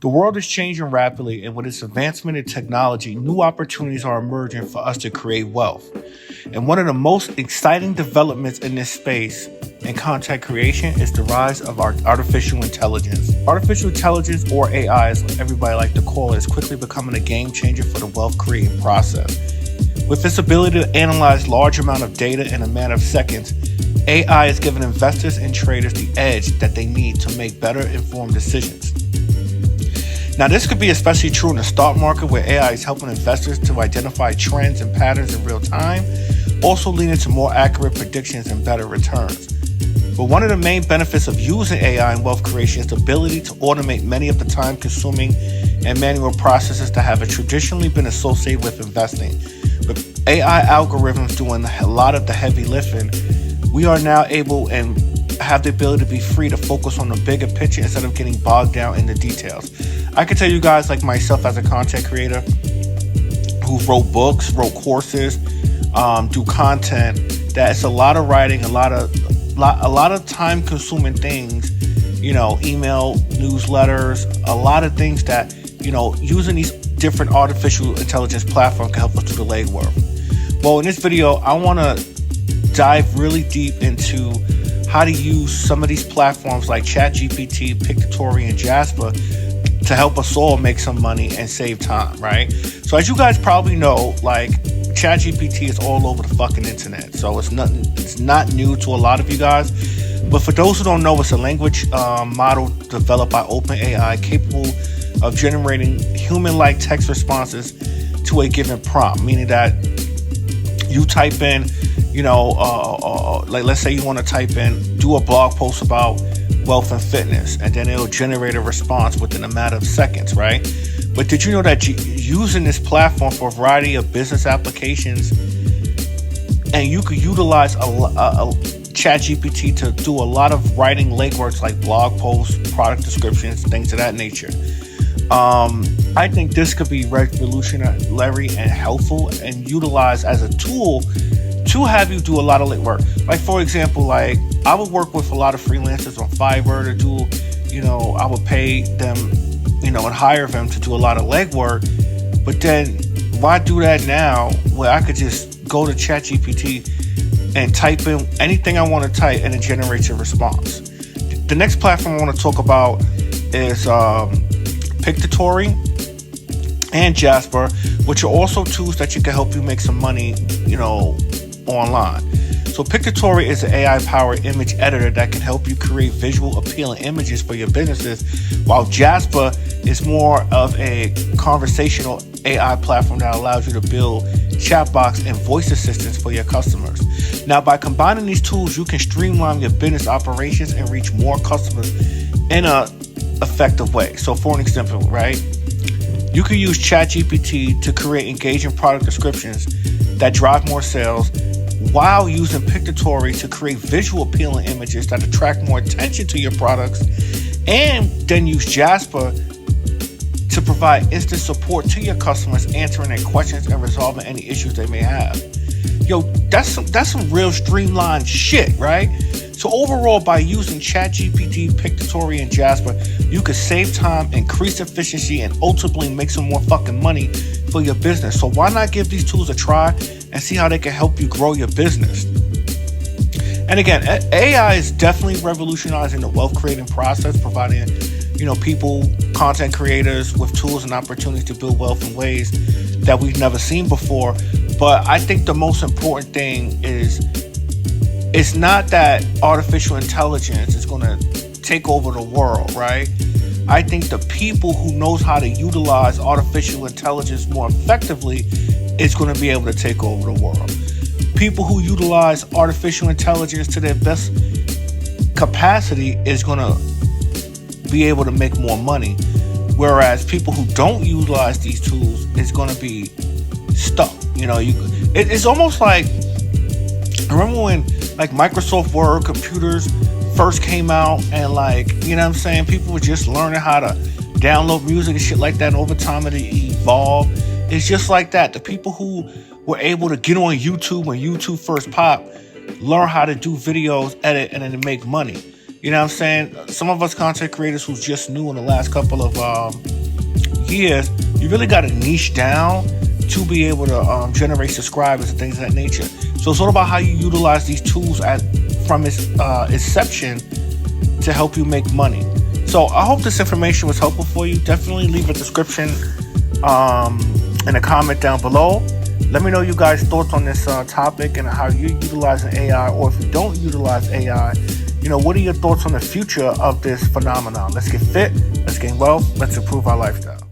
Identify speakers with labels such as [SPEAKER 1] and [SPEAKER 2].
[SPEAKER 1] The world is changing rapidly, and with its advancement in technology, new opportunities are emerging for us to create wealth. And one of the most exciting developments in this space in content creation is the rise of our artificial intelligence. Artificial intelligence, or AI as everybody like to call it, is quickly becoming a game changer for the wealth creating process. With its ability to analyze large amount of data in a matter of seconds, AI is giving investors and traders the edge that they need to make better informed decisions. Now, this could be especially true in the stock market, where AI is helping investors to identify trends and patterns in real time, also leading to more accurate predictions and better returns. But one of the main benefits of using AI in wealth creation is the ability to automate many of the time-consuming and manual processes that have traditionally been associated with investing. With AI algorithms doing a lot of the heavy lifting, we are now able and have the ability to be free to focus on the bigger picture instead of getting bogged down in the details. I can tell you guys, like myself as a content creator who wrote books, wrote courses, do content, that it's a lot of writing, a lot of time consuming things, email, newsletters, a lot of things that, using these different artificial intelligence platforms can help us do the legwork. Well, in this video, I want to dive really deep into how to use some of these platforms like ChatGPT, Pictatory, and Jasper to help us all make some money and save time, right? So as you guys probably know, like, ChatGPT is all over the fucking internet. So it's not new to a lot of you guys. But for those who don't know, it's a language model developed by OpenAI capable of generating human-like text responses to a given prompt, meaning that you type in, like let's say you want to type in, do a blog post about wealth and fitness, and then it'll generate a response within a matter of seconds, right? But did you know that using this platform for a variety of business applications, and you could utilize a ChatGPT to do a lot of writing legworks like blog posts, product descriptions, things of that nature. I think this could be revolutionary and helpful and utilized as a tool to have you do a lot of legwork. Like, for example, like I would work with a lot of freelancers on Fiverr to do, I would pay them, and hire them to do a lot of legwork. But then why do that now where I could just go to ChatGPT and type in anything I want to type and it generates a response? The next platform I want to talk about is Pictatory and Jasper, which are also tools that you can help you make some money, online. So Pictatory is an AI-powered image editor that can help you create visual appealing images for your businesses, while Jasper is more of a conversational AI platform that allows you to build chatbots and voice assistants for your customers. Now, by combining these tools, you can streamline your business operations and reach more customers in an effective way. So for an example, right, you can use ChatGPT to create engaging product descriptions that drive more sales, while using Pictatory to create visual appealing images that attract more attention to your products, and then use Jasper to provide instant support to your customers, answering their questions and resolving any issues they may have. Yo, that's some real streamlined shit, right? So overall, by using ChatGPT, Pictatory, and Jasper, you could save time, increase efficiency, and ultimately make some more fucking money for your business. So why not give these tools a try and see how they can help you grow your business? And again, AI is definitely revolutionizing the wealth creating process, providing, people, content creators with tools and opportunities to build wealth in ways that we've never seen before. But I think the most important thing is, it's not that artificial intelligence is going to take over the world, right? I think the people who knows how to utilize artificial intelligence more effectively is going to be able to take over the world. People who utilize artificial intelligence to their best capacity is going to be able to make more money, whereas people who don't utilize these tools is going to be stuck. It's almost like, remember when like Microsoft Word computers first came out, and people were just learning how to download music and shit like that, and over time it evolved. It's just like that. The people who were able to get on YouTube when YouTube first popped, learn how to do videos, edit, and then make money. You know what I'm saying? Some of us content creators who's just new in the last couple of years, you really got to niche down to be able to generate subscribers and things of that nature. So it's all about how you utilize these tools from its inception to help you make money. So I hope this information was helpful for you. Definitely leave a description and a comment down below. Let me know you guys' thoughts on this topic and how you're utilizing AI, or if you don't utilize AI, what are your thoughts on the future of this phenomenon? Let's get fit, let's gain wealth, let's improve our lifestyle.